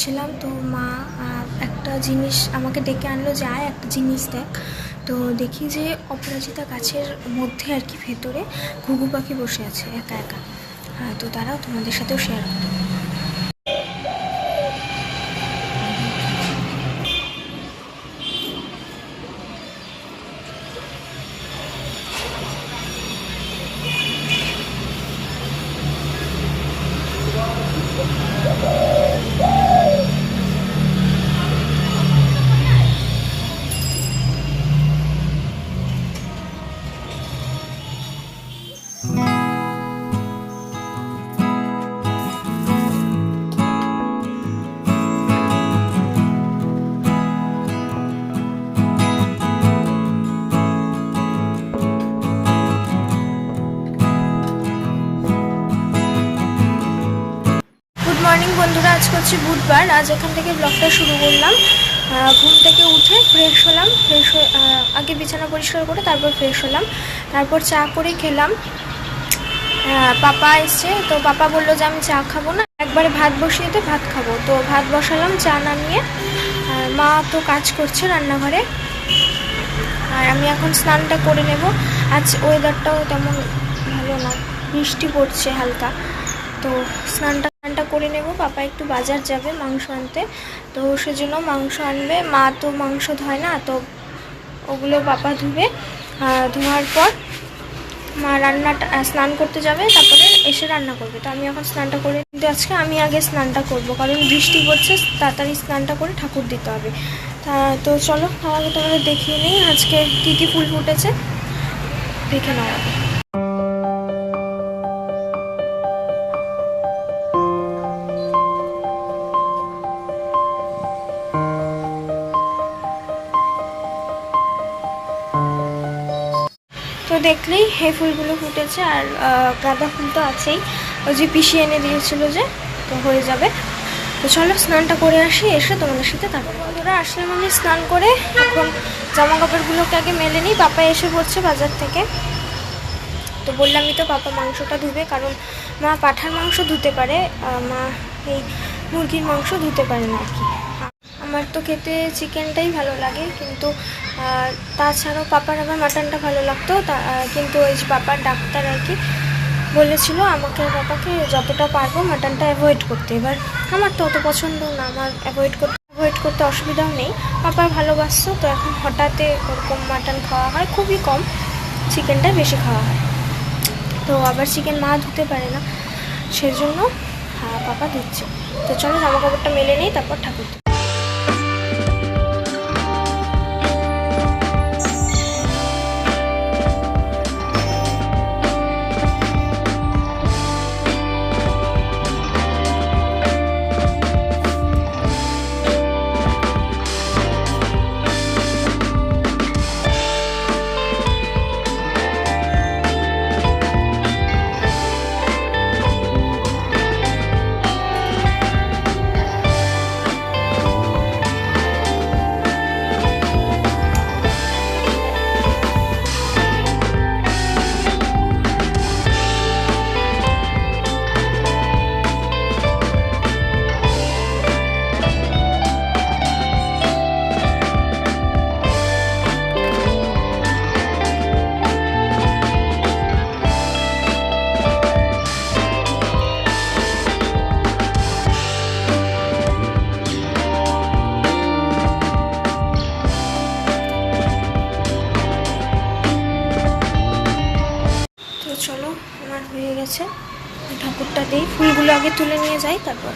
করছিলাম, তো মা একটা জিনিস আমাকে ডেকে আনলো যে আয় একটা জিনিস দেখ। তো দেখি যে অপরাজিতা গাছের মধ্যে আর কি ভেতরে ঘুঘু পাখি বসে আছে একা একা। তো দাঁড়াও তোমাদের সাথেও শেয়ার করি। মর্নিং বন্ধুরা, আজ হচ্ছে বুধবার। আজ এখান থেকে ব্লগটা শুরু করলাম। ঘুম থেকে উঠে ফ্রেশ হলাম, আগে বিছানা পরিষ্কার করে তারপর ফ্রেশ হলাম, তারপর চা করে খেলাম। পাপা এসছে, তো পাপা বললো যে আমি চা খাবো না, একবারে ভাত বসিয়ে দে, ভাত খাবো। তো ভাত বসালাম চা নামিয়ে। মা তো কাজ করছে রান্নাঘরে, আর আমি এখন স্নানটা করে নেব। আজ ওয়েদারটাও তেমন ভালো না, বৃষ্টি পড়ছে হালকা, তো স্নানটা করে নেব। পাপা একটু বাজার যাবে মাংস আনতে, তো সেজন্য মাংস আনবে। মা তো মাংস ধয় না, তো ওগুলো পাপা ধুবে। ধোয়ার পর মা স্নান করতে যাবে, তারপরে এসে রান্না করবে। তো আমি এখন স্নানটা করে, কিন্তু আজকে আমি আগে স্নানটা করব, কারণ বৃষ্টি পড়ছে, তাড়াতাড়ি স্নানটা করে ঠাকুর দিতে হবে। তো চলো আগে তোমাদের দেখিয়ে নিই আজকে কী কী ফুল ফুটেছে, দেখে নাও আগে। তো দেখলেই এই ফুলগুলো ফুটেছে, আর গাঁদা ফুল তো আছেই, ওই যে পিষি এনে দিয়েছিল যে, তো হয়ে যাবে। তো চলো স্নানটা করে আসি, এসে তোমাদের সাথে তারপর বন্ধুরা আসলাম আমি স্নান করে। এখন জামা কাপড়গুলোকে আগে মেলে নিই। পাপা এসে পড়ছে বাজার থেকে, তো বললামই তো পাপা মাংসটা ধুবে, কারণ মা পাঁঠার মাংস ধুতে পারে, মা এই মুরগির মাংস ধুতে পারে না আর কি। আমার তো খেতে চিকেনটাই ভালো লাগে, কিন্তু তাছাড়াও পাপার আবার মাটনটা ভালো লাগতো। কিন্তু ওই যে পাপার ডাক্তার আর কি বলেছিল আমাকে, পাপাকে যতটা পারবো মাটনটা অ্যাভয়েড করতে। এবার আমার তো অত পছন্দ না, আমার অ্যাভয়েড করতে অসুবিধাও নেই। পাপার ভালোবাসতো, তো এখন হঠাৎ ওরকম মাটন খাওয়া হয় খুবই কম, চিকেনটা বেশি খাওয়া হয়। তো আবার চিকেন মা ধুতে পারে না, সেজন্য পাপা ধুচ্ছে। তো চলো জামা কাপড়টা মেলে নেই, তারপর ঠাকুর। চলো আমার হয়ে গেছে, ঠাকুরটা দিই, ফুলগুলো আগে তুলে নিয়ে যাই তারপর।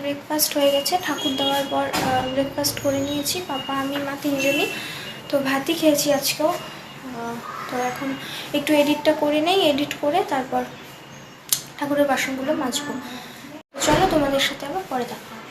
ব্রেকফাস্ট হয়ে গেছে, ঠাকুর দেওয়ার পর ব্রেকফাস্ট করে নিয়েছি, পাপা আমি মা তিনজনই। তো ভাতই খেয়েছি আজকেও। তো এখন একটু এডিটটা করে নেই, এডিট করে তারপর ঠাকুরের বাসনগুলো মাজবো। চলো তোমাদের সাথে আবার পরে দেখা হবে।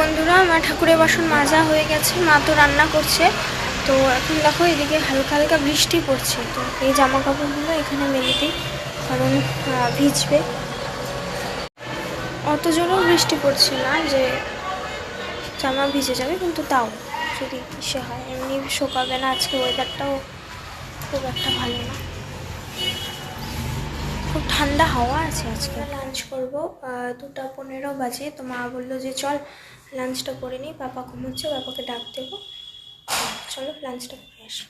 বন্ধুরা, আমার ঠাকুরের বাসন মাজা হয়ে গেছে, মা তো রান্না করছে। তো এখন দেখো এদিকে হালকা হালকা বৃষ্টি পড়ছে। তো এই জামা কাপড়গুলো এখানে মেলে দিই, কারণ ভিজবে। অত জোরেও বৃষ্টি পড়ছে না যে জামা ভিজে যাবে, কিন্তু তাও যদি সে হয়, এমনি শোকাবে না। আজকে ওয়েদারটাও খুব একটা ভালো না, খুব ঠান্ডা হাওয়া আছে। আজকে লাঞ্চ করবো, 2:15 বাজে। তো মা বললো যে চল লাঞ্চটা করে নিই, পাপা ঘুমোচ্ছে, পাপাকে ডাক দেবো। চলো লাঞ্চটা করে আসি।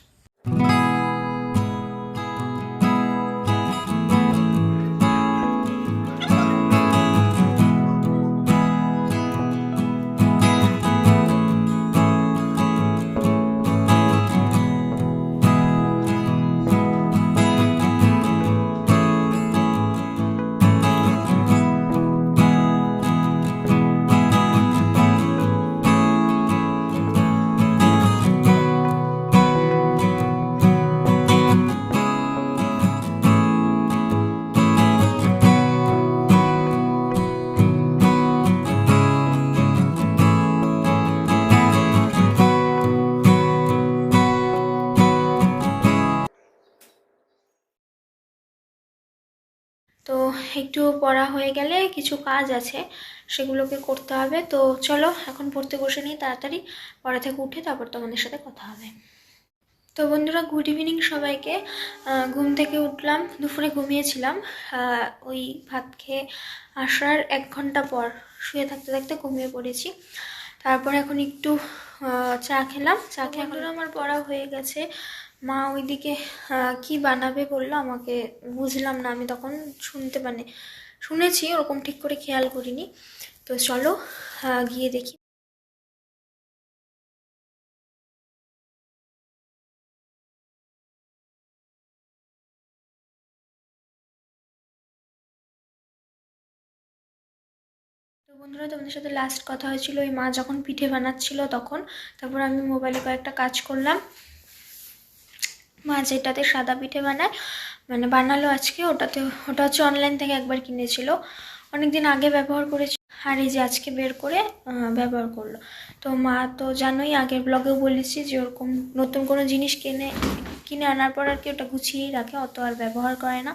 তো একটু পড়া হয়ে গেলে কিছু কাজ আছে, সেগুলোকে করতে হবে। তো চলো এখন পড়তে বসে নিই তাড়াতাড়ি, পড়া থেকে উঠে তারপর তোমাদের সাথে কথা হবে। তো বন্ধুরা, গুড ইভিনিং সবাইকে। ঘুম থেকে উঠলাম, দুপুরে ঘুমিয়েছিলাম। ওই ভাত খেয়ে আসার 1 ঘন্টা পর শুয়ে থাকতে থাকতে ঘুমিয়ে পড়েছি। তারপর এখন একটু চা খেলাম। চা খেয়ে এখন আমার পড়া হয়ে গেছে। মা ওইদিকে কি বানাবে বললো আমাকে, বুঝলাম না আমি তখন, শুনেছি, ওরকম ঠিক করে খেয়াল করিনি। তো চলো গিয়ে দেখি। তো বন্ধুরা, তোমাদের সাথে লাস্ট কথা হয়েছিল ওই মা যখন পিঠে বানাচ্ছিল তখন। তারপর আমি মোবাইলে কয়েকটা কাজ করলাম। মা যেটাতে সাদা পিঠে বানায়, মানে বানালো আজকে, ওটা হচ্ছে অনলাইন থেকে একবার কিনেছিল, অনেকদিন আগে ব্যবহার করেছি, আর এই যে আজকে বের করে ব্যবহার করলো। তো মা তো জানোই, আগের ব্লগেও বলেছি যে ওরকম নতুন কোনো জিনিস কিনে আনার পর আর কি ওটা গুছিয়েই রাখে, অত আর ব্যবহার করে না।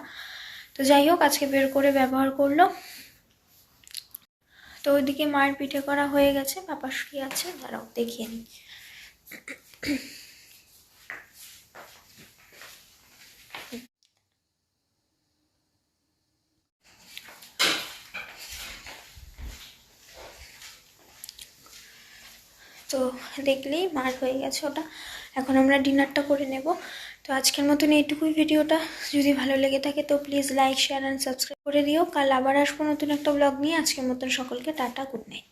তো যাই হোক, আজকে বের করে ব্যবহার করলো। তো ওইদিকে মায়ের পিঠে করা হয়ে গেছে, পাপা শুয়ে আছে, দাঁড়াও দেখিয়ে নিই। তো দেখলেই মার হয়ে গেছে ওটা। এখন আমরা ডিনারটা করে নেব। তো আজকের মতন এইটুকুই ভিডিওটা। যদি ভালো লেগে থাকে তো please like, share and subscribe করে দিও। কাল আবার আসবো নতুন একটা ব্লগ নিয়ে। আজকের মতন সকলকে টাটা, গুড নাইট।